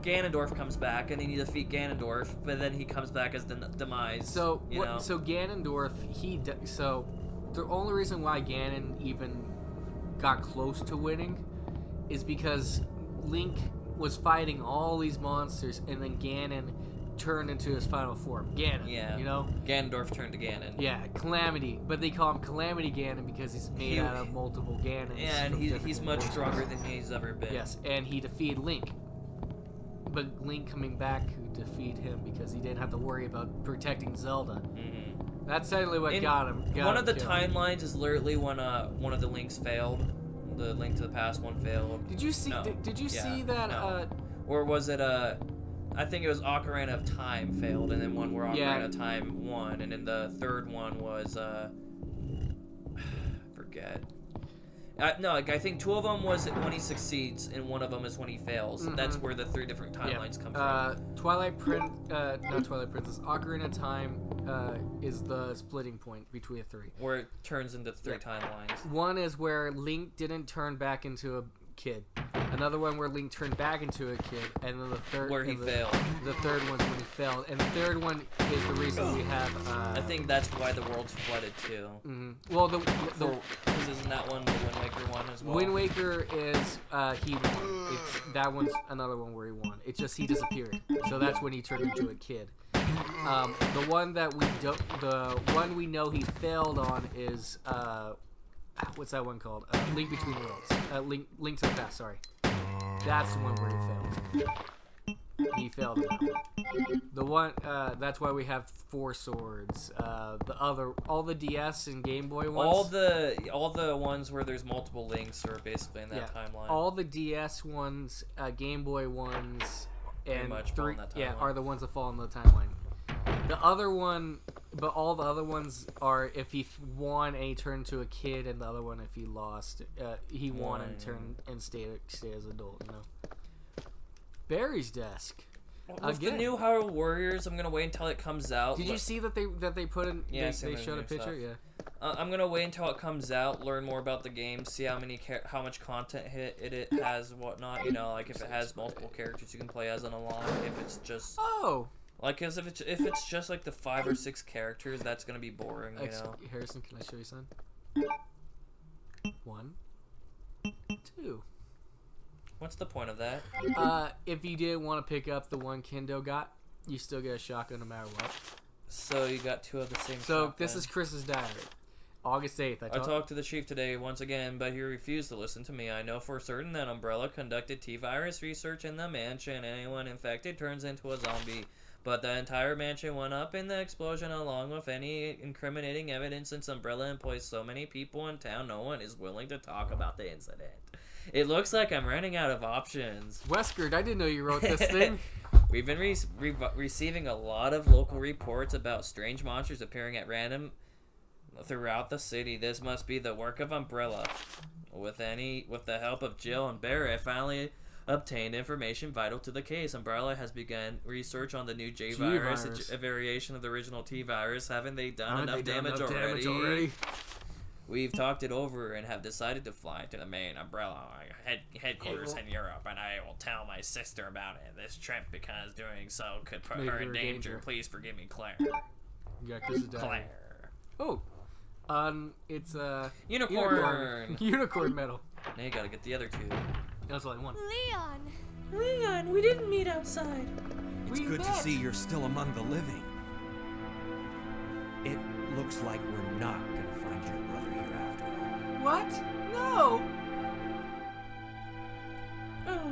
Ganondorf comes back, and then you defeat Ganondorf, but then he comes back as the Demise. So know? So Ganondorf, so the only reason why Ganon even got close to winning is because Link was fighting all these monsters, and then Ganon turned into his final form. Ganon, you know? Ganondorf turned to Ganon. Yeah, Calamity. But they call him Calamity Ganon because he's made out of multiple Ganons. Yeah, and he's much stronger than he's ever been. Yes, and he defeated Link. But Link coming back could defeat him because he didn't have to worry about protecting Zelda. Mm-hmm. That's certainly what got him. One of the timelines is literally when one of the Links failed. The Link to the Past one failed. Did you see? No. Did you see that? No. Or was it I think it was Ocarina of Time failed, and then one where Ocarina of Time won, and then the third one was I forget. No, like I think two of them was when he succeeds, and one of them is when he fails. Mm-hmm. That's where the three different timelines come from. Not Twilight Princess. Ocarina of Time is the splitting point between the three. Where it turns into three timelines. One is where Link didn't turn back into a kid. Another one where Link turned back into a kid, and then the third where he failed. The third one's when he failed, and the third one is the reason we have. I think that's why the world's flooded too. Mm-hmm. Well, because isn't that one the Wind Waker one as well? Wind Waker is he won. That one's another one where he won. It's just he disappeared, so that's when he turned into a kid. The one that we know he failed on is what's that one called? Link Between Worlds. Link to the Past. Sorry. That's the one where he failed. He failed on that one. The one, that's why we have 4 swords. All the DS and Game Boy ones. All the ones where there's multiple links are basically in that timeline. All the DS ones, Game Boy ones, and are the ones that fall in the timeline. The other one, but all the other ones are if he won and he turned to a kid, and the other one if he lost, he won and turned and stayed as an adult. You know. Barry's desk. With the new Hyrule Warriors, I'm gonna wait until it comes out. Did you see that they put in? Yeah, they showed a picture. Stuff. Yeah. I'm gonna wait until it comes out, learn more about the game, see how much content it has, and whatnot. You know, like if it has multiple characters you can play as on a line. If it's just like, cause if it's just like the 5 or 6 characters, that's gonna be boring. You know. Harrison, can I show you something? 1, 2. What's the point of that? If you didn't want to pick up the one Kendo got, you still get a shotgun no matter what. So you got 2 of the same. So shotgun. this is Chris's diary. August 8th. I talked to the chief today once again, but he refused to listen to me. I know for certain that Umbrella conducted T-virus research in the mansion. Anyone infected turns into a zombie. But the entire mansion went up in the explosion along with any incriminating evidence. Since Umbrella employs so many people in town, no one is willing to talk about the incident. It looks like I'm running out of options. Wesker, I didn't know you wrote this thing. We've been receiving a lot of local reports about strange monsters appearing at random throughout the city. This must be the work of Umbrella. With the help of Jill and Barry, I finally obtained information vital to the case. Umbrella has begun research on the new J-virus, a variation of the original T-virus. Haven't they done enough damage already? We've talked it over and have decided to fly to the main Umbrella headquarters in Europe, and I will tell my sister about it. This trip, because doing so could put her in danger. Please forgive me, Claire. Yeah, Claire. Oh, it's a unicorn. Unicorn medal. Now you gotta get the other 2. That's all I want. Leon, we didn't meet outside. It's good to see you're still among the living. It looks like we're not gonna find your brother here after all. What? No! Oh.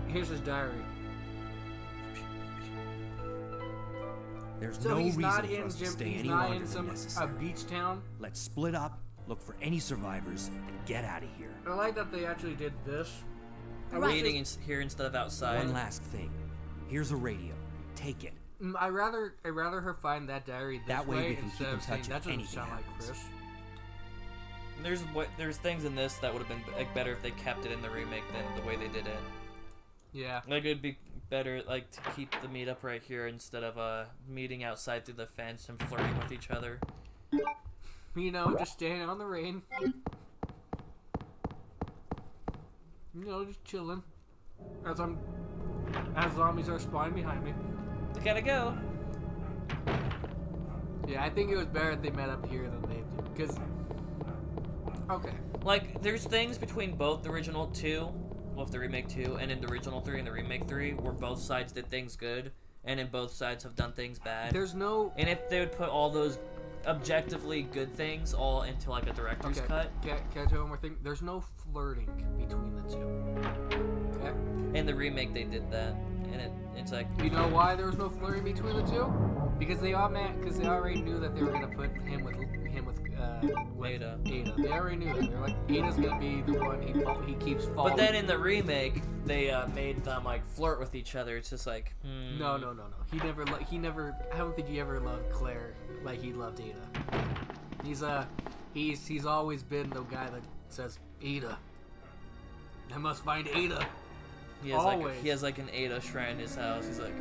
Here's his diary. There's no reason for us to stay any longer than some beach town. Let's split up, look for any survivors, and get out of here. I like that they actually did this. Waiting here instead of outside. One last thing. Here's a radio. Take it. I rather her find that diary this way we can keep in touch that if anything doesn't sound like happens. Chris. There's things in this that would have been better if they kept it in the remake than the way they did it. Yeah. Like it'd be better like to keep the meetup right here instead of meeting outside through the fence and flirting with each other. You know, just standing on the rain. You know, just chilling. as zombies are spawning behind me. We gotta go. Yeah, I think it was better if they met up here than they did. Because, okay. Like, there's things between both the original 2, well, the remake 2, and in the original 3 and the remake 3, where both sides did things good, and then both sides have done things bad. There's no... And if they would put all those objectively good things all into, like, a director's cut. Can I tell you one more thing? There's no flirting between the two. Okay? In the remake, they did that. And it's like... You know why there was no flirting between the two? Because they already knew that they were gonna put him with Ada. Ada. They already knew that. They're like, Ada's gonna be the one he keeps following. But then in the remake, they made them like flirt with each other. It's just like No. He never. I don't think he ever loved Claire like he loved Ada. He's always been the guy that says, Ada, I must find Ada. He has like an Ada shrine in his house. He's like,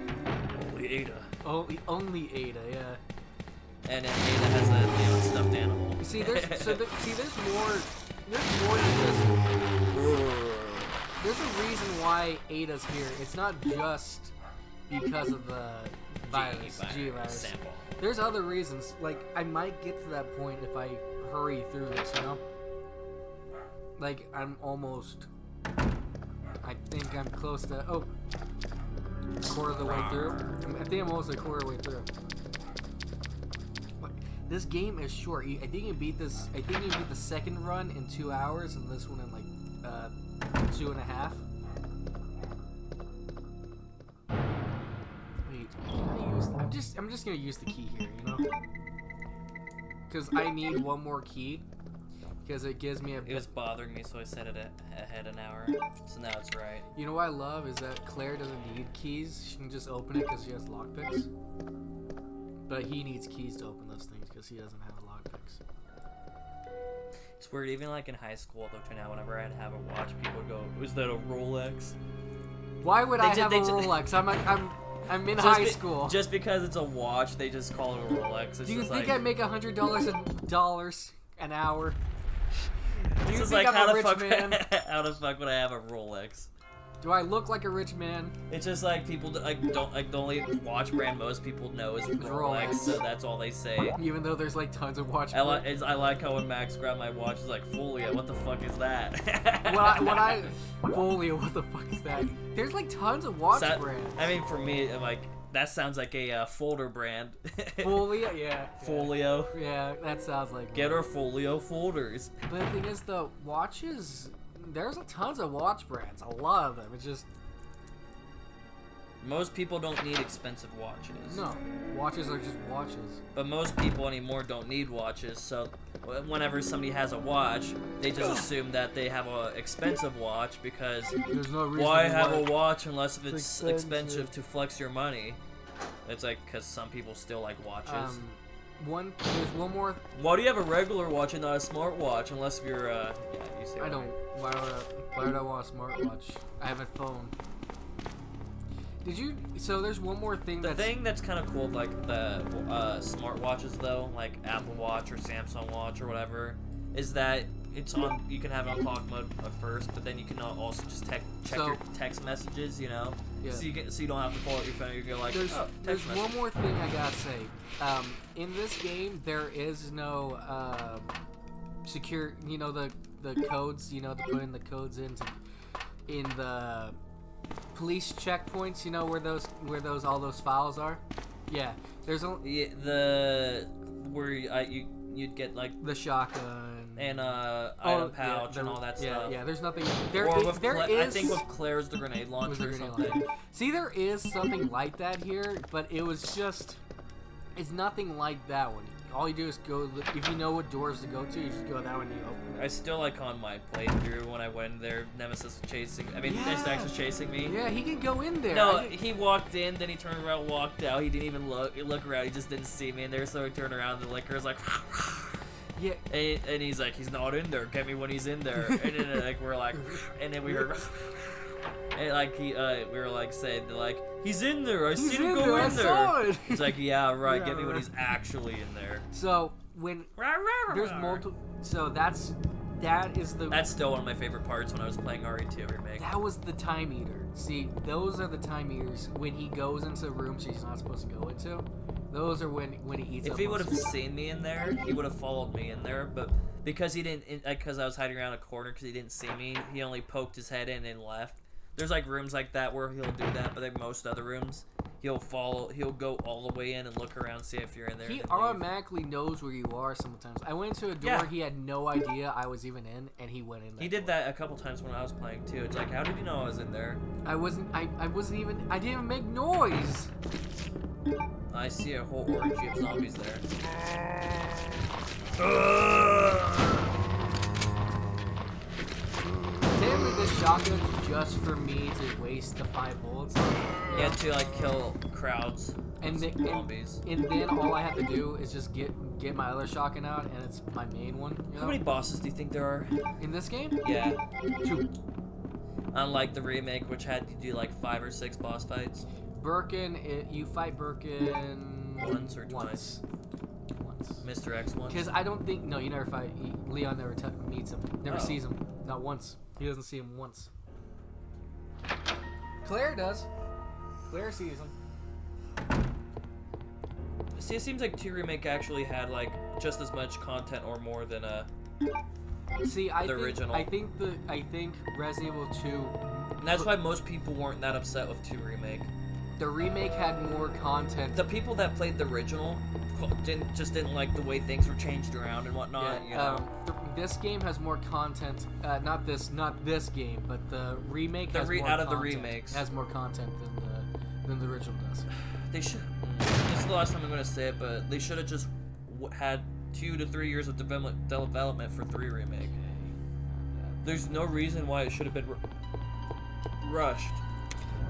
only Ada. Only Ada, yeah. And then Ada has a stuffed animal. See, there's more than just. There's a reason why Ada's here. It's not just because of the G virus. Sample. There's other reasons. Like, I might get to that point if I hurry through this, you know? Like, I think I'm close to, quarter of the way through. I think I'm almost a quarter of the way through. But this game is short. I think you beat the second run in 2 hours, and this one in like 2.5. Wait, can I use? I'm just gonna use the key here, you know, because I need one more key. Because it gives me It was bothering me, so I set it ahead an hour. So now it's right. You know what I love is that Claire doesn't need keys. She can just open it because she has lockpicks. But he needs keys to open those things because he doesn't have lockpicks. It's weird, even like in high school though, to now, whenever I'd have a watch, people would go, "Was that a Rolex?" Why would I have a Rolex? I'm in high school. Just because it's a watch, they just call it a Rolex. Do you think I make $100 an hour? Do you This is think like, I'm a rich man? how the fuck would I have a Rolex? Do I look like a rich man? It's just like people don't the only watch brand most people know is Rolex, so that's all they say. Even though there's like tons of watch. I like how when Max grabbed my watch, he's like, "Folio, what the fuck is that?" Folio, what the fuck is that? There's like tons of watch brands. I mean, for me, like that sounds like a folder brand. Folio, yeah. Folio. Yeah, that sounds like. Get our Folio folders. But the thing is, the watches. There's tons of watch brands. A lot of them. It's just. Most people don't need expensive watches. No, watches are just watches. But most people anymore don't need watches, so whenever somebody has a watch, they just assume that they have a expensive watch because there's no reason why have a watch unless it's expensive to flex your money? It's like because some people still like watches. There's one more. Why do you have a regular watch and not a smart watch? Unless you're yeah, you see. I don't. Why would I want a smartwatch? I have a phone. Did you? So there's one more thing. The thing that's kind of cool, with, like the smartwatches though, like Apple Watch or Samsung Watch or whatever, is that it's on. You can have it on clock mode at first, but then you can also just check your text messages. You know. Yeah. So you don't have to pull out your phone. You go like. There's one more thing I gotta say. In this game, there is no secure. You know the codes. You know to put in the codes in the police checkpoints. You know where all those files are. Yeah, there's where you'd get like the shotgun and item pouch and all that stuff. Yeah, there's nothing. I think with Claire's the grenade launcher or something. See, there is something like that here, but it's nothing like that one. All you do is go, if you know what doors to go to, you just go that one and you open it. I still like on my playthrough when I went in there, Nemesis was Nemesis was chasing me. Yeah, he can go in there. No, he walked in, then he turned around, walked out. He didn't even look around. He just didn't see me in there, so he turned around. The Licker's like, yeah, and he's like, he's not in there. Get me when he's in there. And then like we're like, and then we heard, and like we were like saying like, he's in there. I seen him go in there. He's like, yeah, right. Get me when he's actually in there. So when there's multiple, so that's That is the. That's still one of my favorite parts when I was playing RE2 Remake. That was the time eater. See, those are the time eaters when he goes into rooms he's not supposed to go into. Those are when he eats. If up he would most have of it. seen me in there, he would have followed me in there. But because he didn't, because I was hiding around a corner because he didn't see me, he only poked his head in and left. There's like rooms like that where he'll do that, but like most other rooms, he'll go all the way in and look around, see if you're in there. He and then leave. automatically knows where you are sometimes. I went into a door Yeah. he had no idea I was even in, and he went in there. He did that a couple times when I was playing too. It's like, how did you know I was in there? I didn't even make noise. I see a whole orgy of zombies there. Damn it, this shotgun is just for me to waste the 5 bullets. Yeah, to like kill crowds And of then, zombies. and then all I have to do is just get my other shotgun out, and it's my main one. You know? How many bosses do you think there are? In this game? Yeah. 2. Unlike the remake, which had to do like 5 or 6 boss fights. Birkin, you fight Birkin Once or once. Once. Mr. X one. Because I don't think you never fight. Leon never meets him, never Oh. sees him, not once. He doesn't see him once. Claire does. Claire sees him. See, it seems like 2 remake actually had like just as much content or more than See, I The think, original. I think Resident Evil 2. and that's why most people weren't that upset with 2 remake. The remake had more content. The people that played the original didn't like the way things were changed around and whatnot. You know? This game has more content. Not this game, but the remake has more out of the content. remakes. Has more content than the original does. They should. This is the last time I'm gonna say it, but they should have just had 2 to 3 years of development for 3 remake. There's no reason why it should have been rushed.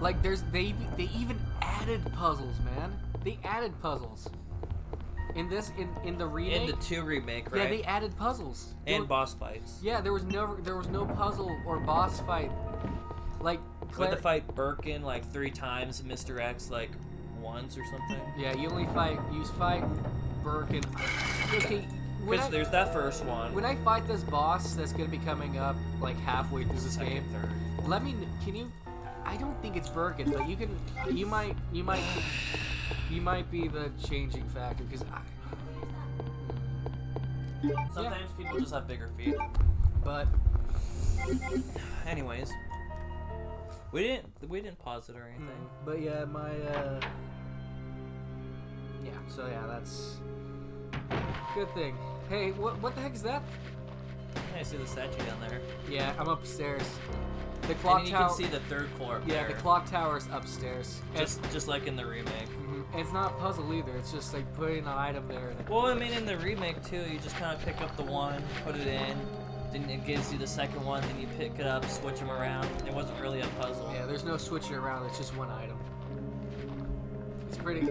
Like they even added puzzles, man. They added puzzles. In the remake. In the 2 remake, right? Yeah, they added puzzles. and boss fights. Yeah, there was no puzzle or boss fight. Like We had to fight Birkin like 3 times, Mr. X like once or something. Yeah, you fight Birkin. Okay, Because there's that first one. when I fight this boss that's gonna be coming up like halfway through this second, game, third. let me. Can you? I don't think it's Birkin, but you might be the changing factor because Sometimes people just have bigger feet. But Anyways, we didn't pause it or anything. but yeah, yeah. So yeah, that's good thing. Hey, what the heck is that? I see the statue down there. Yeah, I'm upstairs. The And clock then you tower. can see the 3rd floor up Yeah, there. the clock tower's upstairs. Just like in the remake. It's not a puzzle either. It's just like putting an item there. Well, I mean, in the remake too, you just kind of pick up the one, put it in, then it gives you the second one, then you pick it up, switch them around. It wasn't really a puzzle. Yeah, there's no switching around. It's just one item. It's pretty.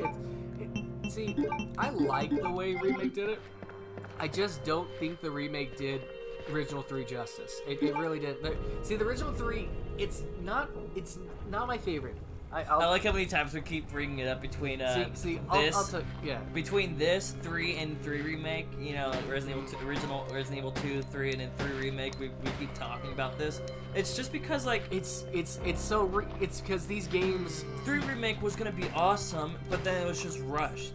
See, I like the way remake did it. I just don't think the remake did original 3 justice. It really did. See, the original 3, it's not my favorite. I like how many times we keep bringing it up between between this 3 and 3 remake. You know, like Resident Evil 2, original Resident Evil 2, 3, and then 3 remake. We keep talking about this. It's just because like it's because these games. 3 remake was gonna be awesome, but then it was just rushed,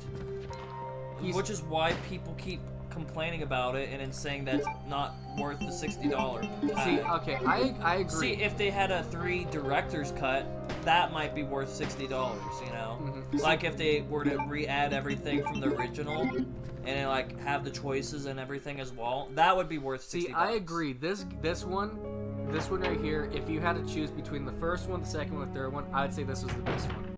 which is why people keep complaining about it and then saying that's not worth the $60. See, okay, I agree. See, if they had a 3 director's cut, that might be worth $60. You know, like if they were to re-add everything from the original and then, like have the choices and everything as well, that would be worth $60. See, I agree. This one right here. If you had to choose between the first one, the second one, the third one, I'd say this was the best one.